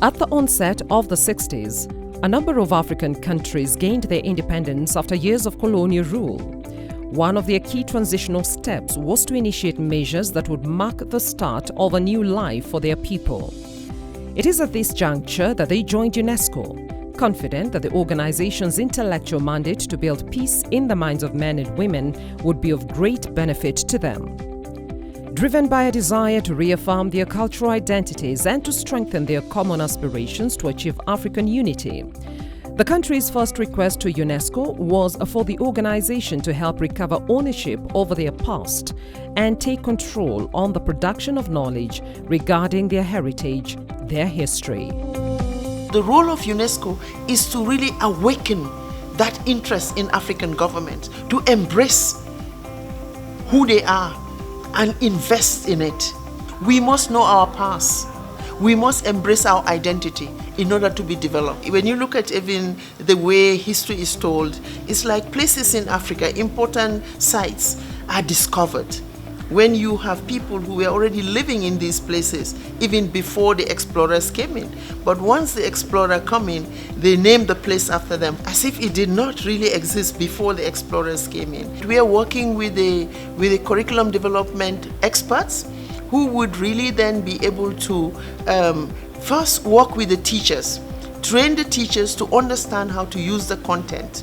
At the onset of the 60s, a number of African countries gained their independence after years of colonial rule. One of their key transitional steps was to initiate measures that would mark the start of a new life for their people. It is at this juncture that they joined UNESCO, confident that the organization's intellectual mandate to build peace in the minds of men and women would be of great benefit to them. Driven by a desire to reaffirm their cultural identities and to strengthen their common aspirations to achieve African unity, the country's first request to UNESCO was for the organization to help recover ownership over their past and take control on the production of knowledge regarding their heritage, their history. The role of UNESCO is to really awaken that interest in African government, to embrace who they are and invest in it. We must know our past. We must embrace our identity in order to be developed. When you look at even the way history is told, it's like places in Africa, important sites are discovered when you have people who were already living in these places even before the explorers came in. But once the explorer come in, they name the place after them as if it did not really exist before the explorers came in. We are working with the curriculum development experts who would really then be able to first work with the teachers, train the teachers to understand how to use the content,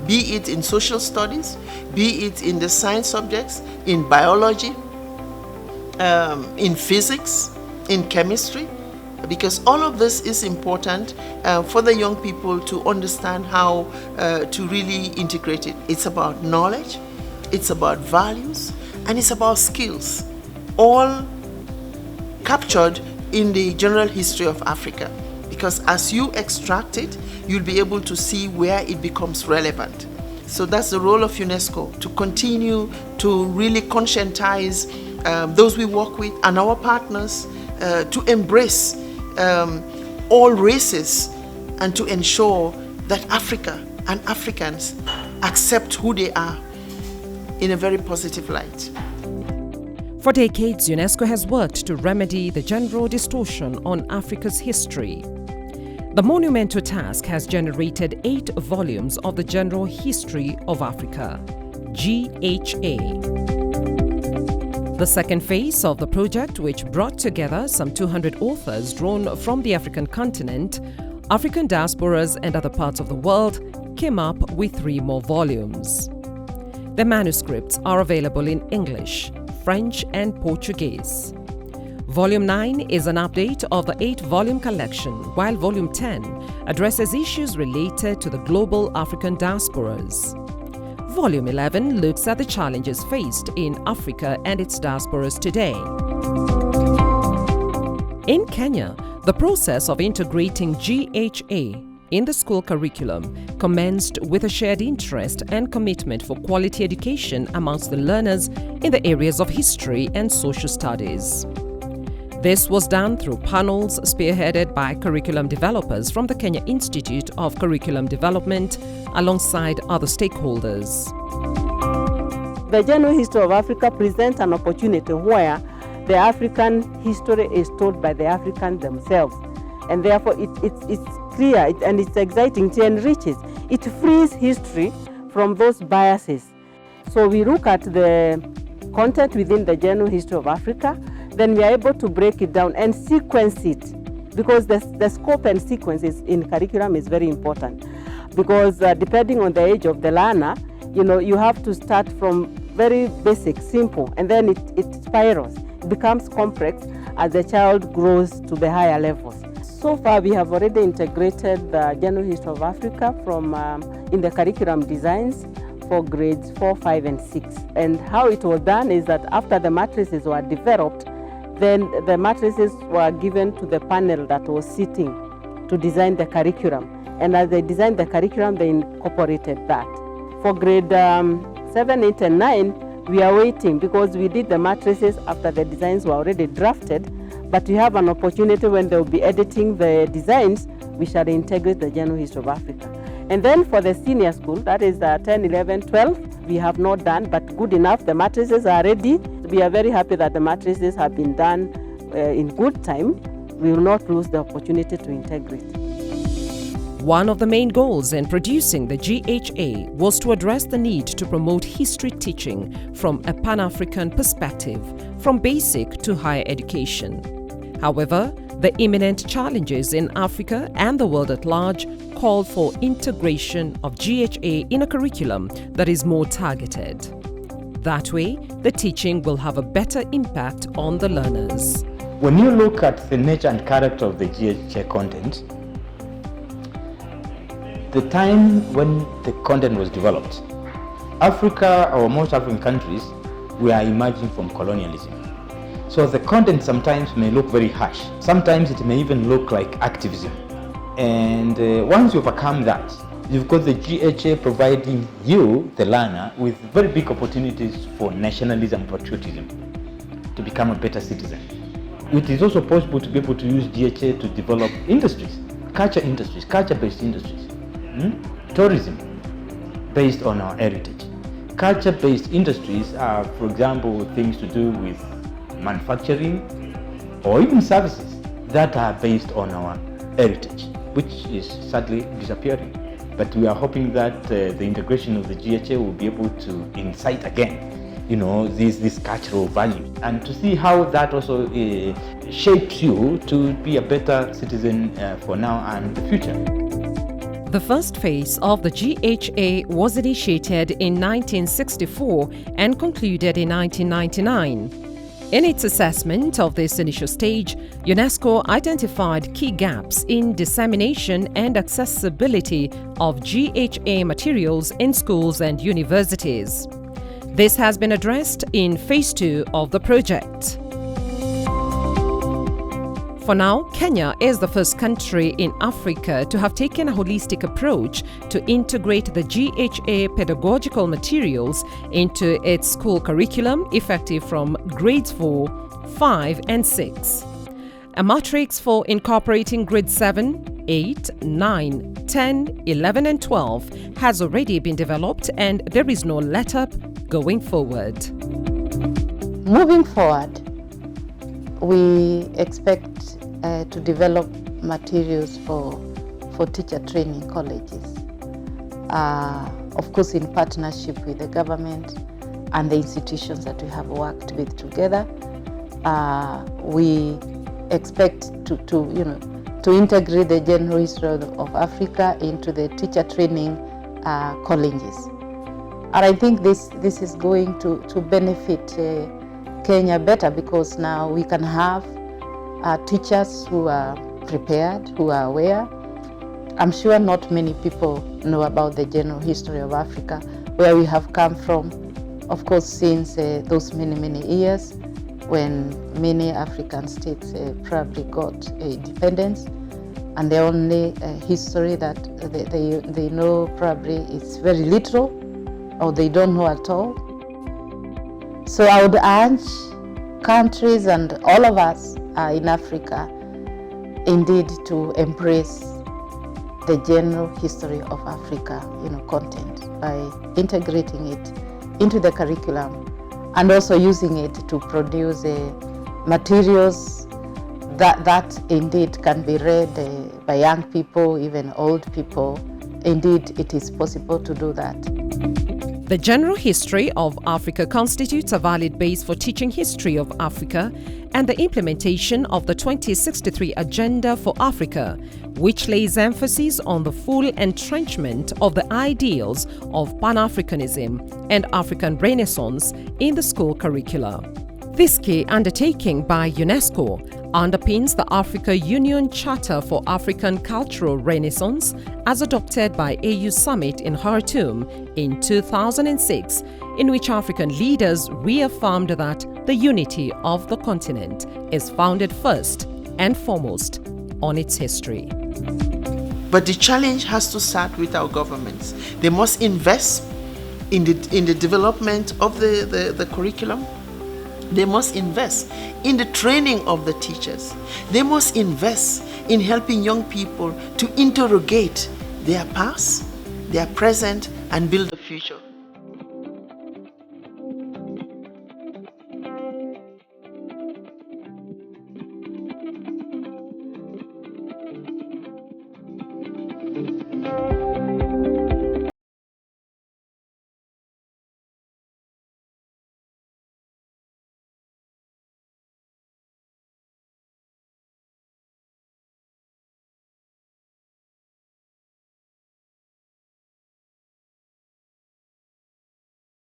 be it in social studies, be it in the science subjects, in biology, in physics, in chemistry, because all of this is important for the young people to understand how to really integrate it. It's about knowledge, it's about values, and it's about skills, all captured in the general history of Africa. Because as you extract it, you'll be able to see where it becomes relevant. So that's the role of UNESCO, to continue to really conscientize those we work with and our partners to embrace all races and to ensure that Africa and Africans accept who they are in a very positive light. For decades, UNESCO has worked to remedy the general distortion on Africa's history. The monumental task has generated 8 volumes of the General History of Africa, GHA. The second phase of the project, which brought together some 200 authors drawn from the African continent, African diasporas and other parts of the world, came up with 3 more volumes. The manuscripts are available in English, French and Portuguese. Volume 9 is an update of the 8-volume collection, while Volume 10 addresses issues related to the global African diasporas. Volume 11 looks at the challenges faced in Africa and its diasporas today. In Kenya, the process of integrating GHA in the school curriculum commenced with a shared interest and commitment for quality education amongst the learners in the areas of history and social studies. This was done through panels spearheaded by curriculum developers from the Kenya Institute of Curriculum Development alongside other stakeholders. The General History of Africa presents an opportunity where the African history is told by the Africans themselves, and therefore it's clear and it's exciting, it enriches, it frees history from those biases. So we look at the content within the General History of Africa, then we are able to break it down and sequence it, because the scope and sequences in curriculum is very important, because depending on the age of the learner, you have to start from very basic, simple, and then it spirals. It becomes complex as the child grows to the higher levels. So far, we have already integrated the General History of Africa from in the curriculum designs for grades 4, 5, and 6. And how it was done is that after the matrices were developed, then the matrices were given to the panel that was sitting to design the curriculum. And as they designed the curriculum, they incorporated that. For grade 7, 8, and 9, we are waiting because we did the matrices after the designs were already drafted, but we have an opportunity when they will be editing the designs, we shall integrate the General History of Africa. And then for the senior school, that is 10, 11, 12, we have not done, but good enough, the matrices are ready. We are very happy that the matrices have been done in good time. we will not lose the opportunity to integrate. One of the main goals in producing the GHA was to address the need to promote history teaching from a Pan-African perspective, from basic to higher education. However, the imminent challenges in Africa and the world at large call for integration of GHA in a curriculum that is more targeted. That way, the teaching will have a better impact on the learners. When you look at the nature and character of the GHA content, the time when the content was developed, Africa, or most African countries, were emerging from colonialism. So the content sometimes may look very harsh. Sometimes it may even look like activism. And once you overcome that, you've got the GHA providing you, the learner, with very big opportunities for nationalism, patriotism, to become a better citizen. It is also possible to be able to use GHA to develop industries, culture-based industries. Tourism based on our heritage. Culture-based industries are, for example, things to do with manufacturing or even services that are based on our heritage, which is sadly disappearing. But we are hoping that the integration of the GHA will be able to incite again, these cultural values, and to see how that also shapes you to be a better citizen for now and the future. The first phase of the GHA was initiated in 1964 and concluded in 1999. In its assessment of this initial stage, UNESCO identified key gaps in dissemination and accessibility of GHA materials in schools and universities. This has been addressed in Phase 2 of the project. For now, Kenya is the first country in Africa to have taken a holistic approach to integrate the GHA pedagogical materials into its school curriculum effective from grades 4, 5 and 6. A matrix for incorporating grades 7, 8, 9, 10, 11 and 12 has already been developed, and there is no let-up going forward. Moving forward, we expect to develop materials for teacher training colleges, of course in partnership with the government and the institutions that we have worked with together. We expect to integrate the general history of Africa into the teacher training colleges. And I think this is going to benefit Kenya better, because now we can have teachers who are prepared, who are aware. I'm sure not many people know about the general history of Africa, where we have come from, of course, since those many years when many African states probably got independence, and the only history that they know probably is very little, or they don't know at all. So I would urge countries and all of us in Africa indeed to embrace the general history of Africa content by integrating it into the curriculum, and also using it to produce materials that indeed can be read by young people, even old people. Indeed, it is possible to do that. The general history of Africa constitutes a valid base for teaching history of Africa and the implementation of the 2063 Agenda for Africa, which lays emphasis on the full entrenchment of the ideals of Pan-Africanism and African Renaissance in the school curricula. This key undertaking by UNESCO underpins the Africa Union Charter for African Cultural Renaissance, as adopted by AU Summit in Khartoum in 2006, in which African leaders reaffirmed that the unity of the continent is founded first and foremost on its history. But the challenge has to start with our governments. They must invest in the development of the curriculum. They must invest in the training of the teachers. They must invest in helping young people to interrogate their past, their present, and build a future.